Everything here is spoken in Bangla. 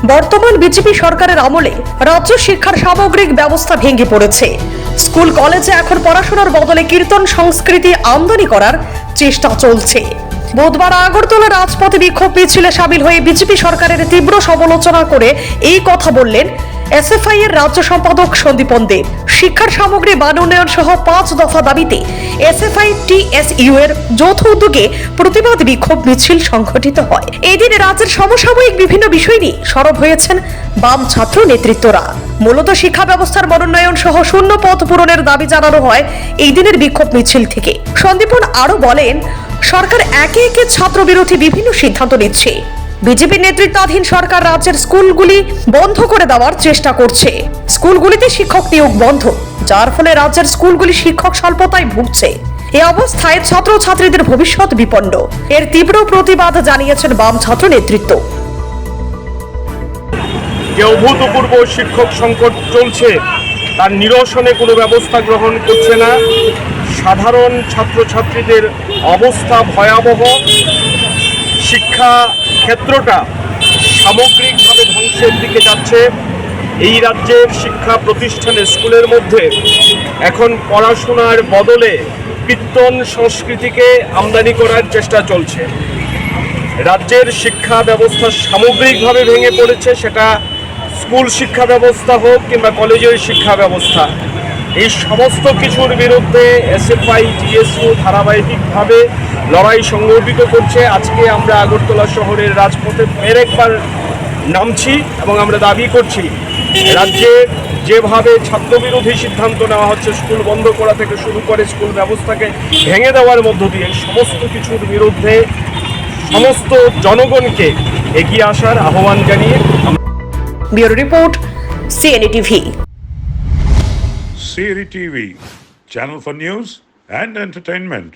বর্তমান বিজেপি সরকারের আমলে রাজ্য শিক্ষার সামগ্রিক ব্যবস্থা ভেঙে পড়েছে। স্কুল কলেজে এখন পড়াশোনার বদলে কীর্তন সংস্কৃতি আমদানি করার চেষ্টা চলছে। বুধবার আগরতলা রাজপথে বিক্ষোভ মিছিলে সামিল হয়ে বিজেপি সরকারের তীব্র সমালোচনা করে এই কথা বললেন এসএফআই এর রাজ্য সম্পাদক সন্দীপন দেব। শিক্ষার সামগ্রী মান উন্নয়ন সহ 5 দফা দাবিতে এসএফআই টিএসইউ এর যৌথ উদ্যোগে প্রতিবাদ বিক্ষোভ মিছিল সংঘটিত হয়। এদিন রাজ্যের সমসাময়িক বিভিন্ন বিষয় নিয়ে সরব হয়েছেন বাম ছাত্র নেতৃত্বরা। মূলত শিক্ষা ব্যবস্থার মনোন্নয়ন সহ শূন্য পদ পূরণের দাবি জানানো হয় এই দিনের বিক্ষোভ মিছিল থেকে। সন্দীপন আরো বলেন, সরকার একে একে ছাত্র বিরোধী বিভিন্ন সিদ্ধান্ত নিচ্ছে। বিজেপি নেতৃত্বাধীন সরকার রাজ্যের স্কুলগুলি বন্ধ করে দেওয়ার চেষ্টা করছে। স্কুলগুলিতে শিক্ষক নিয়োগ বন্ধ, যার ফলে রাজ্যের স্কুলগুলি শিক্ষক স্বল্পতায় ভুগছে। এই অবস্থায় ছাত্রছাত্রীদের ভবিষ্যৎ বিপন্ন। এর তীব্র প্রতিবাদ জানিয়েছেন বাম ছাত্র নেতৃত্ব। যে অভূতপূর্ব শিক্ষক সংকট চলছে তার নিরসনে কোনো ব্যবস্থা গ্রহণ করছে না। সাধারণ ছাত্রছাত্রীদের অবস্থা ভয়াবহ। শিক্ষা ক্ষেত্রটা সামগ্রিকভাবে ধ্বংসের দিকে যাচ্ছে। এই রাজ্যের শিক্ষা প্রতিষ্ঠানে স্কুলের মধ্যে এখন পড়াশোনার বদলে কীর্তন সংস্কৃতিকে আমদানি করার চেষ্টা চলছে। রাজ্যের শিক্ষা ব্যবস্থা সামগ্রিকভাবে ভেঙে পড়েছে, সেটা স্কুল শিক্ষা ব্যবস্থা হোক কিংবা কলেজের শিক্ষা ব্যবস্থা। এই সমস্ত কিছুর বিরুদ্ধে এসএফআই টিএসইউ ধারাবাহিকভাবে লড়াই সংগঠিত করছে। আজকে আমরা আগরতলা শহরের রাজপথে ফের একবার নামছি এবং আমরা দাবি করছি, রাজ্যে যেভাবে ছাত্রবিরোধী সিদ্ধান্ত নেওয়া হচ্ছে, স্কুল বন্ধ করা থেকে শুরু করে স্কুল ব্যবস্থাকে ভেঙে দেওয়ার মধ্য দিয়ে সমস্ত কিছুর বিরুদ্ধে সমস্ত জনগণকে এগিয়ে আসার আহ্বান জানিয়ে bureau report, CNA TV. CNE TV, channel for news and entertainment.